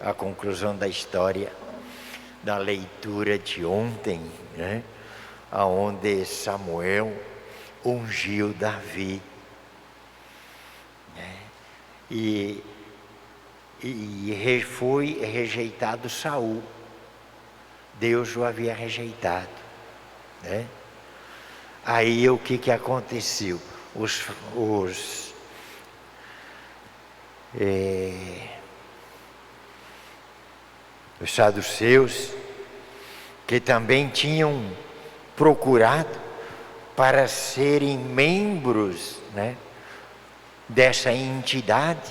a conclusão da história da leitura de ontem, né? Onde Samuel ungiu Davi, né? E foi rejeitado Saul. Deus o havia rejeitado, né? Aí o que aconteceu? Os saduceus, que também tinham procurado para serem membros, né, dessa entidade,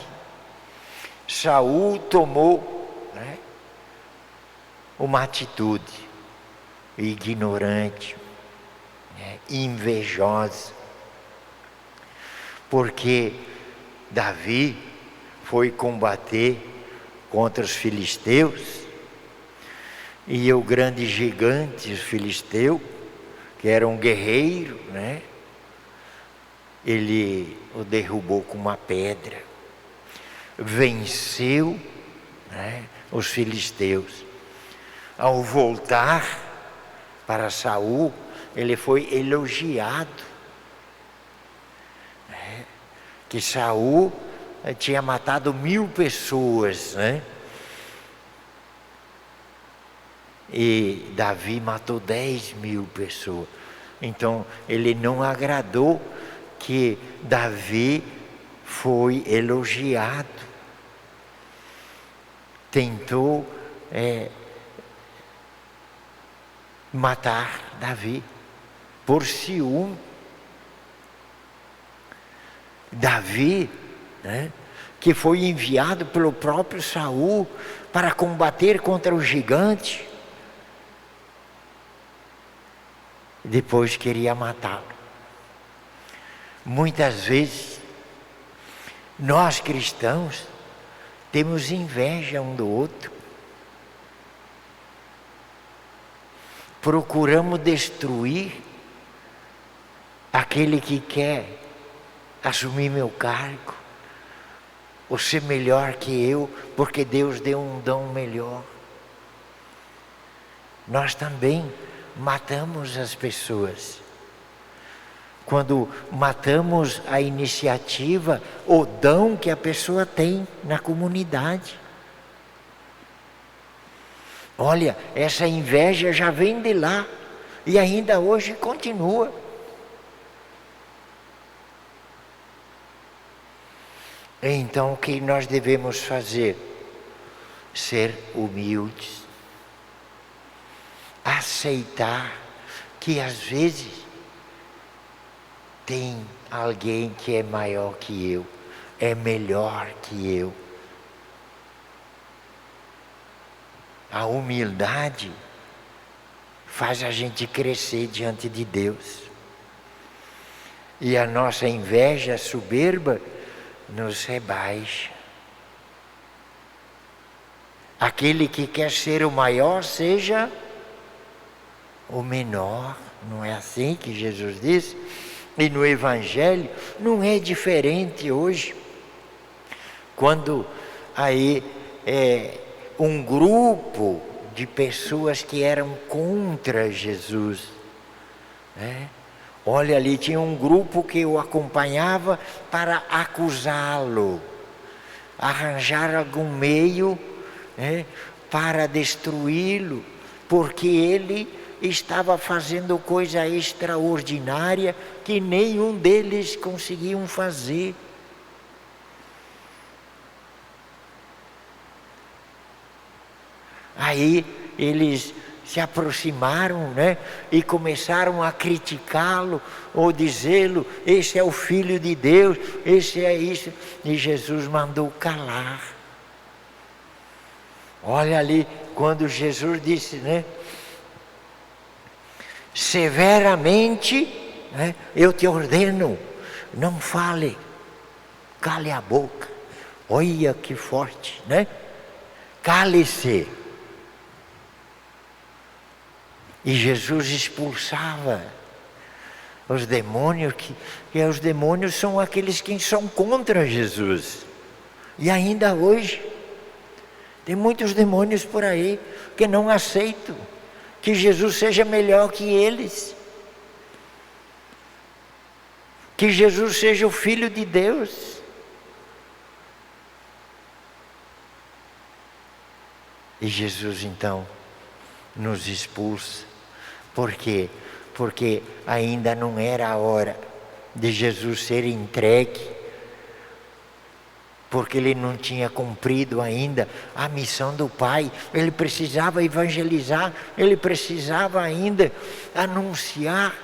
Saul tomou, né, uma atitude ignorante, né, invejosa, porque Davi foi combater contra os filisteus, e o grande gigante filisteu, que era um guerreiro, né, ele o derrubou com uma pedra, venceu, né, os filisteus. Ao voltar para Saul, ele foi elogiado, né, que Saul tinha matado 1000 pessoas, né? E Davi matou 10.000 pessoas. Então ele não agradou que Davi foi elogiado. Tentou matar Davi por ciúme. Davi, né, que foi enviado pelo próprio Saul para combater contra o gigante, depois queria matá-lo. Muitas vezes nós cristãos temos inveja um do outro, procuramos destruir aquele que quer assumir meu cargo, ou ser melhor que eu, porque Deus deu um dom melhor. Nós também matamos as pessoas quando matamos a iniciativa, o dom que a pessoa tem na comunidade. Olha, essa inveja já vem de lá e ainda hoje continua. Então o que nós devemos fazer? Ser humildes, aceitar que às vezes tem alguém que é maior que eu, é melhor que eu. A humildade faz a gente crescer diante de Deus. E a nossa inveja soberba nos rebaixa. Aquele que quer ser o maior, seja o menor. Não é assim que Jesus disse? E no Evangelho não é diferente hoje. Quando aí um grupo de pessoas que eram contra Jesus, né? Olha, ali tinha um grupo que o acompanhava para acusá-lo, arranjar algum meio, né, para destruí-lo, porque ele estava fazendo coisa extraordinária que nenhum deles conseguiam fazer. Aí eles se aproximaram, né, e começaram a criticá-lo, ou dizê-lo, esse é o Filho de Deus, esse é isso. E Jesus mandou calar. Olha ali, quando Jesus disse, né, severamente, né, eu te ordeno, não fale, cale a boca. Olha que forte, né? Cale-se. E Jesus expulsava os demônios, que os demônios são aqueles que são contra Jesus. E ainda hoje Tem muitos demônios por aí que não aceitam que Jesus seja melhor que eles, que Jesus seja o Filho de Deus. E Jesus então nos expulsa. Por quê? Porque ainda não era a hora de Jesus ser entregue, porque ele não tinha cumprido ainda a missão do Pai. Ele precisava evangelizar, ele precisava ainda anunciar,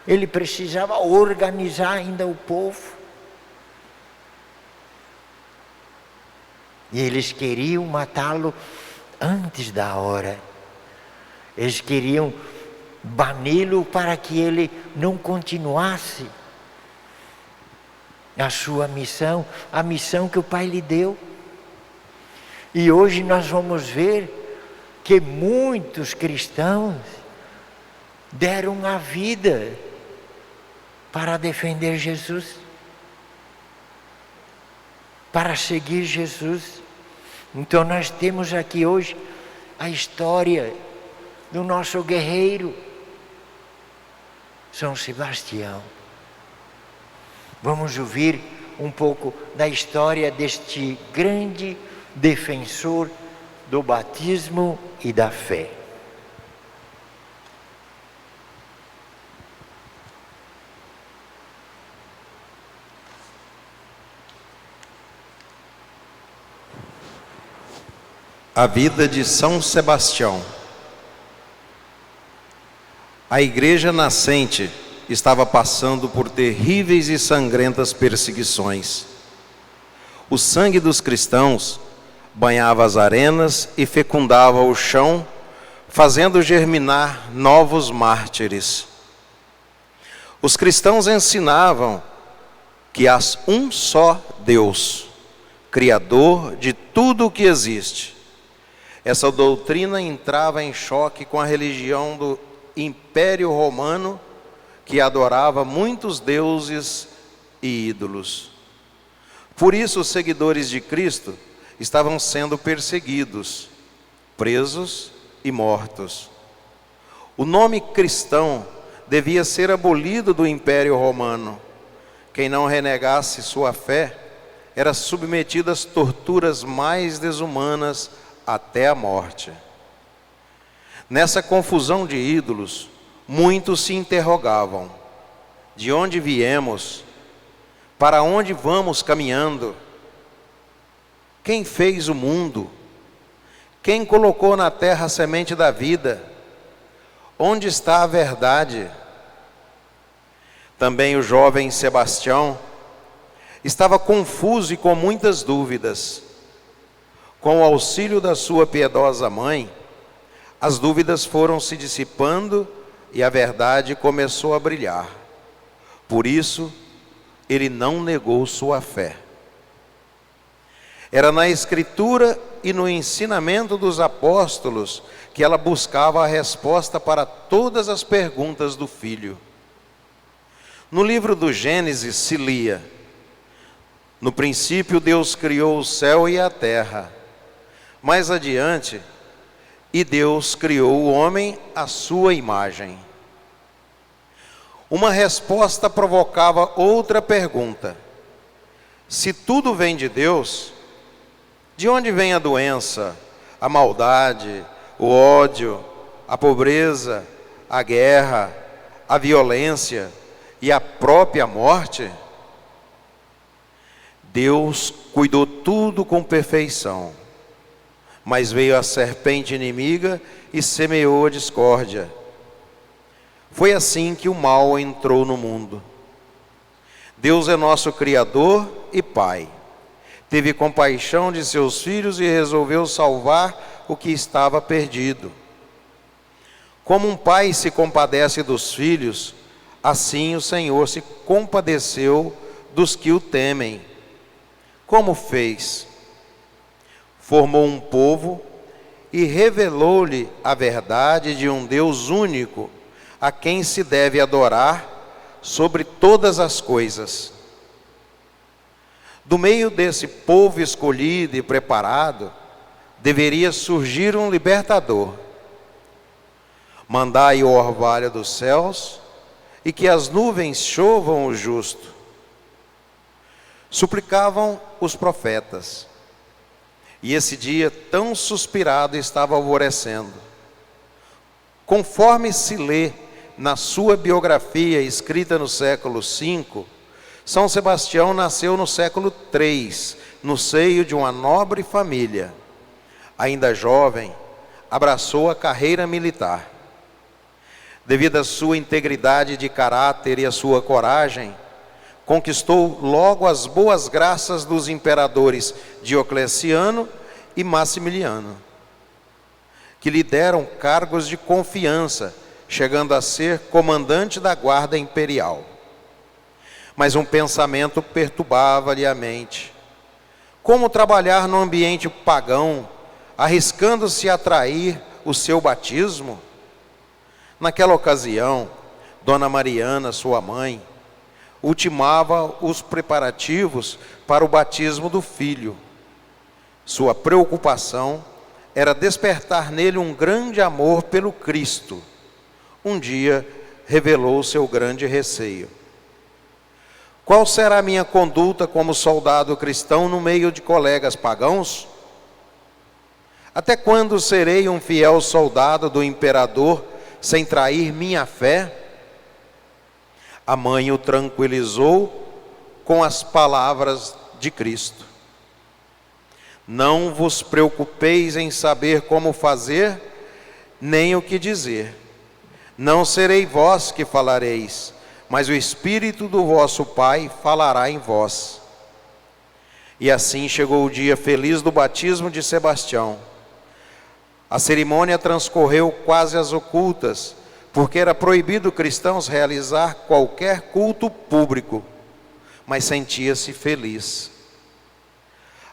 ele precisava organizar ainda o povo. E eles queriam matá-lo antes da hora. Eles queriam bani-lo para que ele não continuasse a sua missão, a missão que o Pai lhe deu. E hoje nós vamos ver que muitos cristãos deram a vida para defender Jesus, para seguir Jesus. Então nós temos aqui hoje a história do nosso guerreiro, São Sebastião. Vamos ouvir um pouco da história deste grande defensor do batismo e da fé. A vida de São Sebastião. A igreja nascente estava passando por terríveis e sangrentas perseguições. O sangue dos cristãos banhava as arenas e fecundava o chão, fazendo germinar novos mártires. Os cristãos ensinavam que há um só Deus, Criador de tudo o que existe. Essa doutrina entrava em choque com a religião do Império Romano, que adorava muitos deuses e ídolos. Por isso, os seguidores de Cristo estavam sendo perseguidos, presos e mortos. O nome cristão devia ser abolido do Império Romano. Quem não renegasse sua fé era submetido às torturas mais desumanas até a morte. Nessa confusão de ídolos, muitos se interrogavam: de onde viemos? Para onde vamos caminhando? Quem fez o mundo? Quem colocou na terra a semente da vida? Onde está a verdade? Também o jovem Sebastião estava confuso e com muitas dúvidas. Com o auxílio da sua piedosa mãe, as dúvidas foram se dissipando e a verdade começou a brilhar. Por isso, ele não negou sua fé. Era na Escritura e no ensinamento dos apóstolos que ela buscava a resposta para todas as perguntas do filho. No livro do Gênesis se lia: no princípio Deus criou o céu e a terra. Mais adiante, e Deus criou o homem à sua imagem. Uma resposta provocava outra pergunta: se tudo vem de Deus, de onde vem a doença, a maldade, o ódio, a pobreza, a guerra, a violência e a própria morte? Deus cuidou tudo com perfeição, mas veio a serpente inimiga e semeou a discórdia. Foi assim que o mal entrou no mundo. Deus é nosso Criador e Pai. Teve compaixão de seus filhos e resolveu salvar o que estava perdido. Como um pai se compadece dos filhos, assim o Senhor se compadeceu dos que o temem. Como fez? Formou um povo e revelou-lhe a verdade de um Deus único, a quem se deve adorar sobre todas as coisas. Do meio desse povo escolhido e preparado, deveria surgir um libertador. Mandai o orvalho dos céus, e que as nuvens chovam o justo. Suplicavam os profetas, e esse dia tão suspirado estava alvorecendo. Conforme se lê na sua biografia escrita no século V, São Sebastião nasceu no século III, no seio de uma nobre família. Ainda jovem, abraçou a carreira militar. Devido à sua integridade de caráter e à sua coragem, conquistou logo as boas graças dos imperadores Diocleciano e Maximiliano, que lhe deram cargos de confiança, chegando a ser comandante da guarda imperial. Mas um pensamento perturbava-lhe a mente. Como trabalhar no ambiente pagão, arriscando-se a trair o seu batismo? Naquela ocasião, Dona Mariana, sua mãe, ultimava os preparativos para o batismo do filho. Sua preocupação era despertar nele um grande amor pelo Cristo. Um dia revelou seu grande receio. Qual será a minha conduta como soldado cristão no meio de colegas pagãos? Até quando serei um fiel soldado do imperador sem trair minha fé? A mãe o tranquilizou com as palavras de Cristo. Não vos preocupeis em saber como fazer, nem o que dizer. Não serei vós que falareis, mas o Espírito do vosso Pai falará em vós. E assim chegou o dia feliz do batismo de Sebastião. A cerimônia transcorreu quase às ocultas, porque era proibido cristãos realizar qualquer culto público, mas sentia-se feliz.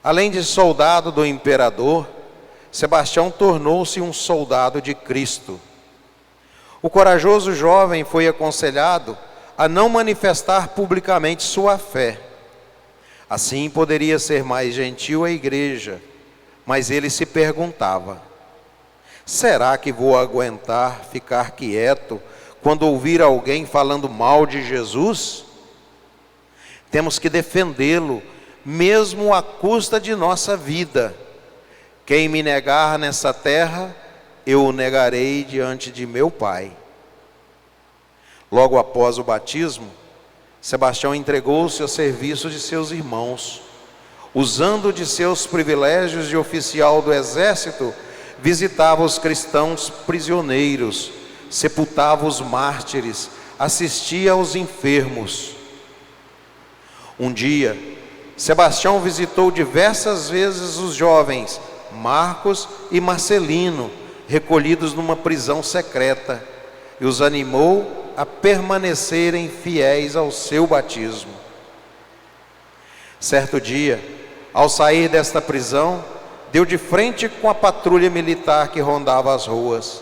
Além de soldado do imperador, Sebastião tornou-se um soldado de Cristo. O corajoso jovem foi aconselhado a não manifestar publicamente sua fé. Assim poderia ser mais gentil à igreja, mas ele se perguntava: será que vou aguentar ficar quieto quando ouvir alguém falando mal de Jesus? Temos que defendê-lo, mesmo à custa de nossa vida. Quem me negar nessa terra, eu o negarei diante de meu Pai. Logo após o batismo, Sebastião entregou-se ao serviço de seus irmãos. Usando de seus privilégios de oficial do exército, visitava os cristãos prisioneiros, sepultava os mártires, assistia aos enfermos. Um dia, Sebastião visitou diversas vezes os jovens Marcos e Marcelino, recolhidos numa prisão secreta, e os animou a permanecerem fiéis ao seu batismo. Certo dia, ao sair desta prisão, deu de frente com a patrulha militar que rondava as ruas.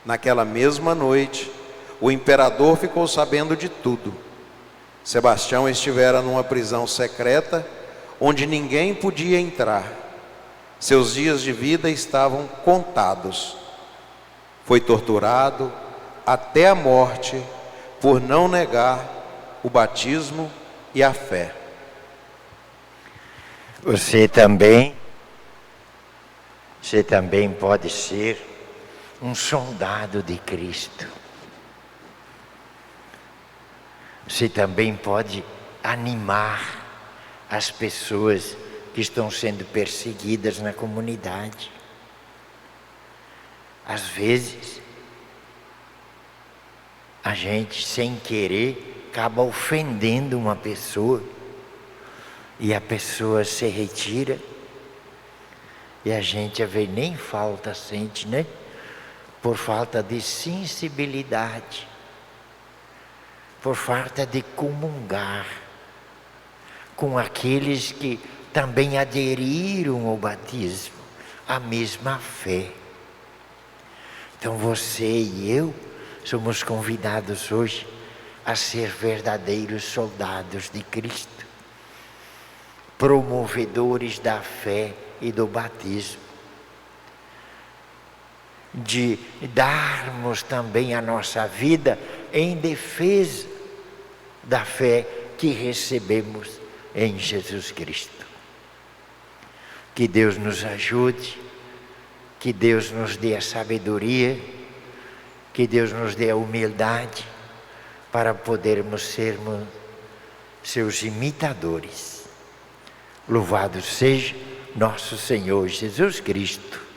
Naquela mesma noite, o imperador ficou sabendo de tudo. Sebastião estivera numa prisão secreta, onde ninguém podia entrar. Seus dias de vida estavam contados. Foi torturado até a morte por não negar o batismo e a fé. Você também pode ser um soldado de Cristo. Você também pode animar as pessoas que estão sendo perseguidas na comunidade. Às vezes, a gente, sem querer, acaba ofendendo uma pessoa, e a pessoa se retira, e a gente, a ver, nem falta sente, né? Por falta de sensibilidade, por falta de comungar com aqueles que também aderiram ao batismo, à mesma fé. Então você e eu somos convidados hoje a ser verdadeiros soldados de Cristo, promovedores da fé e do batismo, de darmos também a nossa vida em defesa da fé que recebemos em Jesus Cristo. Que Deus nos ajude, que Deus nos dê a sabedoria, que Deus nos dê a humildade para podermos sermos seus imitadores. Louvado seja nosso Senhor Jesus Cristo.